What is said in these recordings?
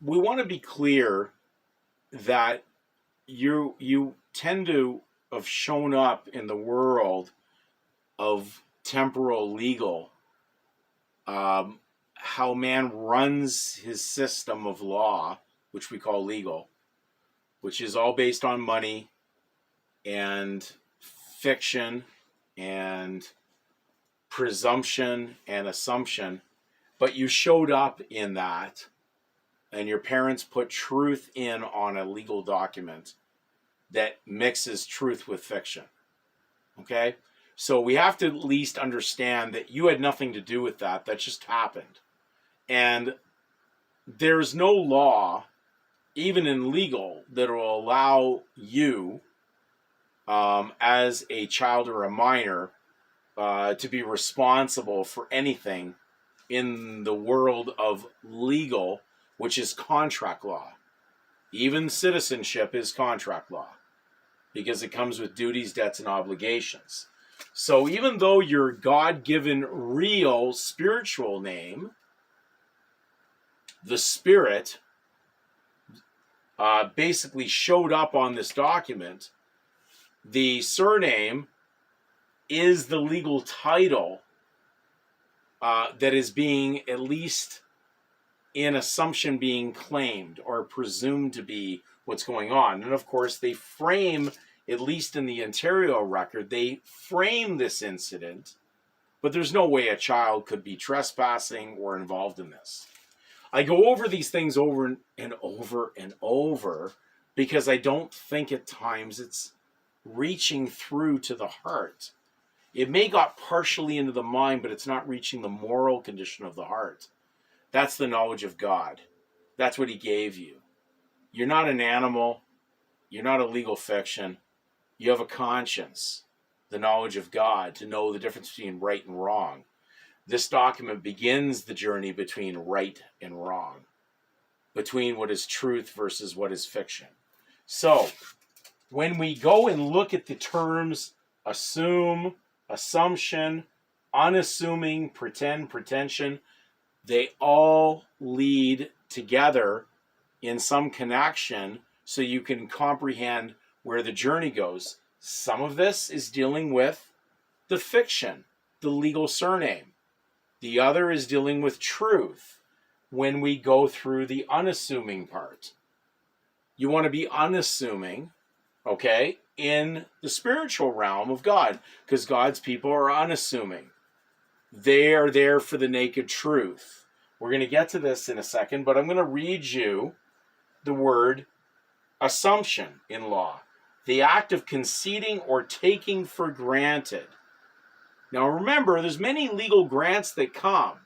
we want to be clear that you tend to have shown up in the world of temporal legal, how man runs his system of law, which we call legal, which is all based on money and fiction and presumption and assumption. But you showed up in that, and your parents put truth in on a legal document that mixes truth with fiction. Okay? So we have to at least understand that you had nothing to do with that. That just happened. And there's no law, even in legal, that will allow you, as a child or a minor, to be responsible for anything in the world of legal, which is contract law. Even citizenship is contract law because it comes with duties, debts, and obligations. So even though your God-given real spiritual name, the Spirit, basically showed up on this document, the surname is the legal title that is being, at least in assumption, being claimed or presumed to be what's going on. And of course, they frame, at least in the Ontario record, they frame this incident, but there's no way a child could be trespassing or involved in this. I go over these things over and over and over because I don't think at times it's reaching through to the heart. It may got partially into the mind, but it's not reaching the moral condition of the heart. That's the knowledge of God. That's what he gave you. You're not an animal. You're not a legal fiction. You have a conscience, the knowledge of God, to know the difference between right and wrong. This document begins the journey between right and wrong, between what is truth versus what is fiction. So, when we go and look at the terms assume, assumption, unassuming, pretend, pretension, they all lead together in some connection so you can comprehend where the journey goes. Some of this is dealing with the fiction, the legal surname. The other is dealing with truth when we go through the unassuming part. You want to be unassuming, okay, in the spiritual realm of God, because God's people are unassuming. They are there for the naked truth. We're going to get to this in a second, but I'm going to read you the word assumption in law. The act of conceding or taking for granted. Now remember, there's many legal grants that come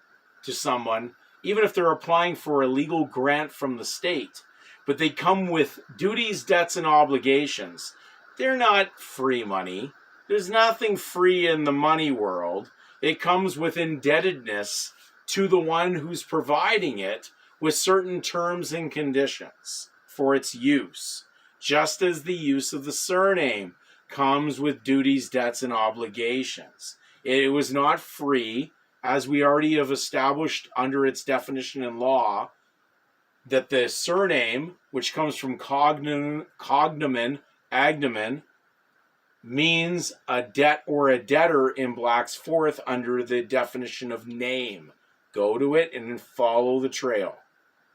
to someone, even if they're applying for a legal grant from the state, but they come with duties, debts, and obligations. They're not free money. There's nothing free in the money world. It comes with indebtedness to the one who's providing it with certain terms and conditions for its use, just as the use of the surname comes with duties, debts, and obligations. It was not free, as we already have established under its definition in law, that the surname, which comes from cognomen, agnomen, means a debt or a debtor in Black's Fourth under the definition of name. Go to it and follow the trail.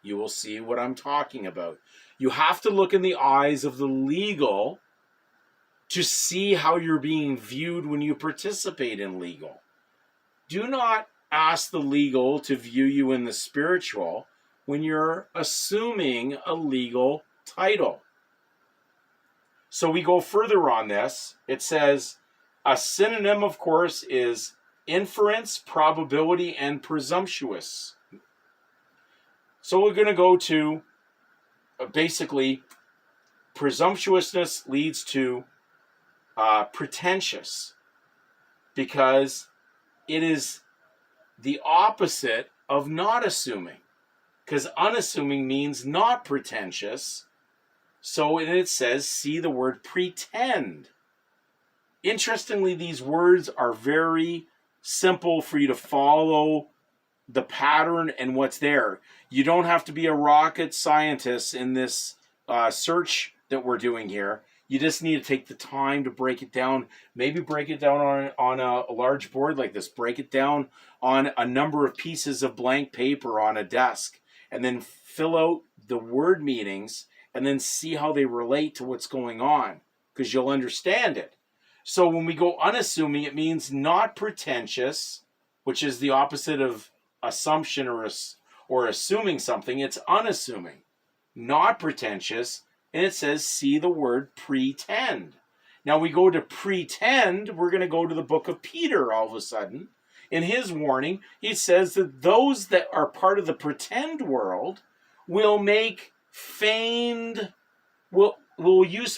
You will see what I'm talking about. You have to look in the eyes of the legal to see how you're being viewed when you participate in legal. Do not ask the legal to view you in the spiritual when you're assuming a legal title. So we go further on this. It says a synonym, of course, is inference, probability, and presumptuous. So we're going to go to basically presumptuousness leads to pretentious, because it is the opposite of not assuming, because unassuming means not pretentious. So it says, see the word pretend. Interestingly, these words are very simple for you to follow the pattern and what's there. You don't have to be a rocket scientist in this search that we're doing here. You just need to take the time to break it down. Maybe break it down on a large board like this. Break it down on a number of pieces of blank paper on a desk. And then fill out the word meanings and then see how they relate to what's going on. Because you'll understand it. So when we go unassuming, it means not pretentious, which is the opposite of assumption or assuming something. It's unassuming, not pretentious. And it says, see the word pretend. Now we go to pretend, we're going to go to the book of Peter all of a sudden. In his warning, he says that those that are part of the pretend world will make feigned, will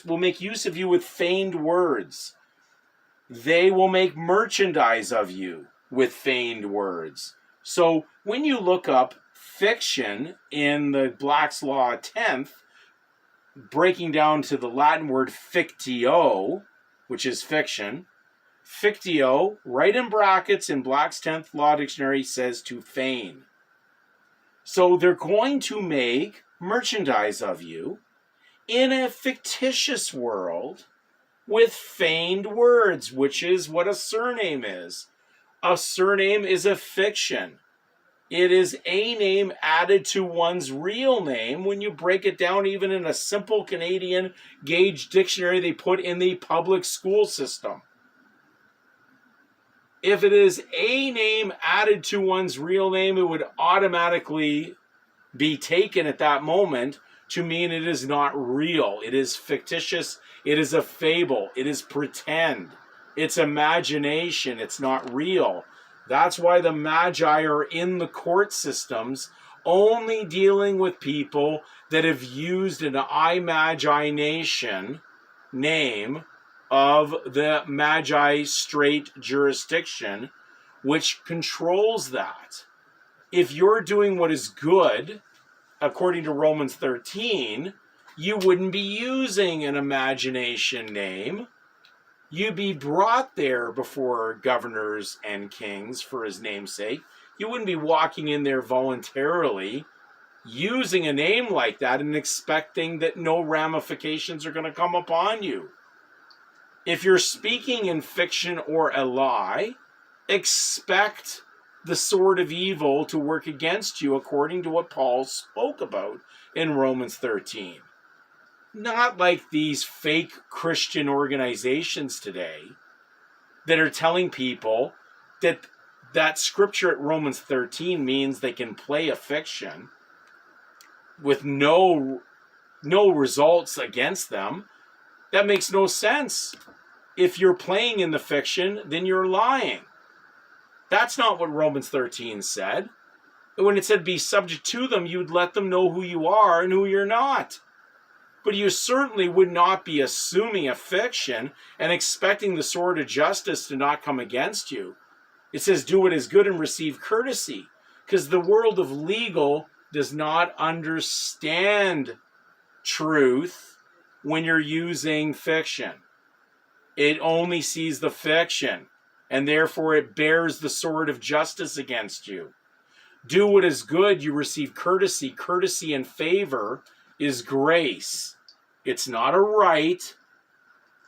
make use of you with feigned words. They will make merchandise of you with feigned words. So when you look up fiction in the Black's Law 10th, breaking down to the Latin word fictio, which is fiction, fictio, right in brackets in Black's 10th Law Dictionary, says to feign. So they're going to make merchandise of you in a fictitious world with feigned words, which is what a surname is. A surname is a fiction. It is a name added to one's real name. When you break it down, even in a simple Canadian gauge dictionary they put in the public school system. If it is a name added to one's real name, it would automatically be taken at that moment to mean it is not real. It is fictitious. It is a fable. It is pretend. It's imagination. It's not real. That's why the Magi are in the court systems, only dealing with people that have used an imagination name of the Magi Strait jurisdiction, which controls that. If you're doing what is good, according to Romans 13, you wouldn't be using an imagination name. You'd be brought there before governors and kings for his name's sake. You wouldn't be walking in there voluntarily using a name like that and expecting that no ramifications are going to come upon you. If you're speaking in fiction or a lie, expect the sword of evil to work against you according to what Paul spoke about in Romans 13. Not like these fake Christian organizations today that are telling people that scripture at Romans 13 means they can play a fiction with no results against them. That makes no sense. If you're playing in the fiction, then you're lying. That's not what Romans 13 said. When it said be subject to them, you'd let them know who you are and who you're not. But you certainly would not be assuming a fiction and expecting the sword of justice to not come against you. It says do what is good and receive courtesy, because the world of legal does not understand truth when you're using fiction. It only sees the fiction, and therefore it bears the sword of justice against you. Do what is good, you receive courtesy. Courtesy and favor is grace. It's not a right.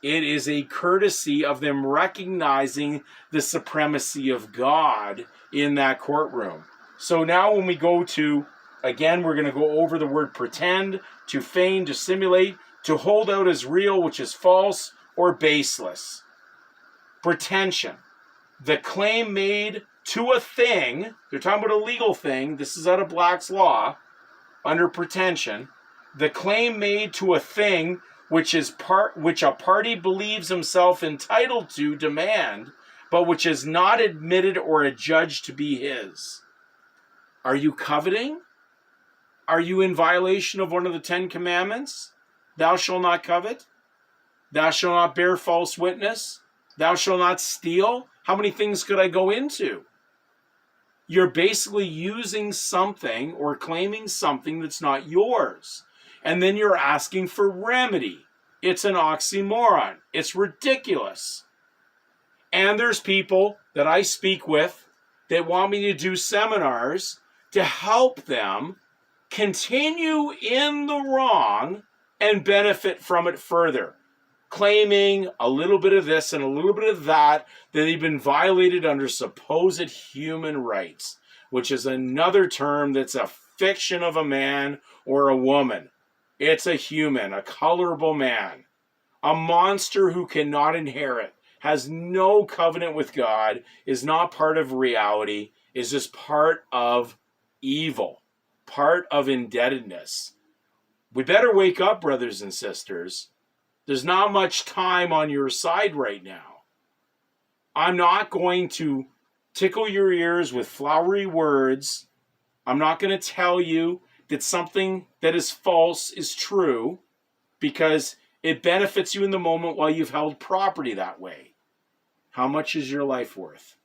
It is a courtesy of them recognizing the supremacy of God in that courtroom. So now when we go to, again, we're going to go over the word pretend, to feign, to simulate, to hold out as real, which is false or baseless. Pretension. The claim made to a thing, they're talking about a legal thing, this is out of Black's Law, under pretension. The claim made to a thing which a party believes himself entitled to demand, but which is not admitted or adjudged to be his. Are you coveting? Are you in violation of one of the 10 Commandments? Thou shalt not covet. Thou shalt not bear false witness. Thou shalt not steal. How many things could I go into? You're basically using something or claiming something that's not yours. And then you're asking for remedy. It's an oxymoron. It's ridiculous. And there's people that I speak with that want me to do seminars to help them continue in the wrong and benefit from it further, claiming a little bit of this and a little bit of that they've been violated under supposed human rights, which is another term that's a fiction of a man or a woman. It's a human, a colorable man, a monster who cannot inherit, has no covenant with God, is not part of reality, is just part of evil, part of indebtedness. We better wake up, brothers and sisters. There's not much time on your side right now. I'm not going to tickle your ears with flowery words. I'm not going to tell you that something that is false is true because it benefits you in the moment while you've held property that way. How much is your life worth?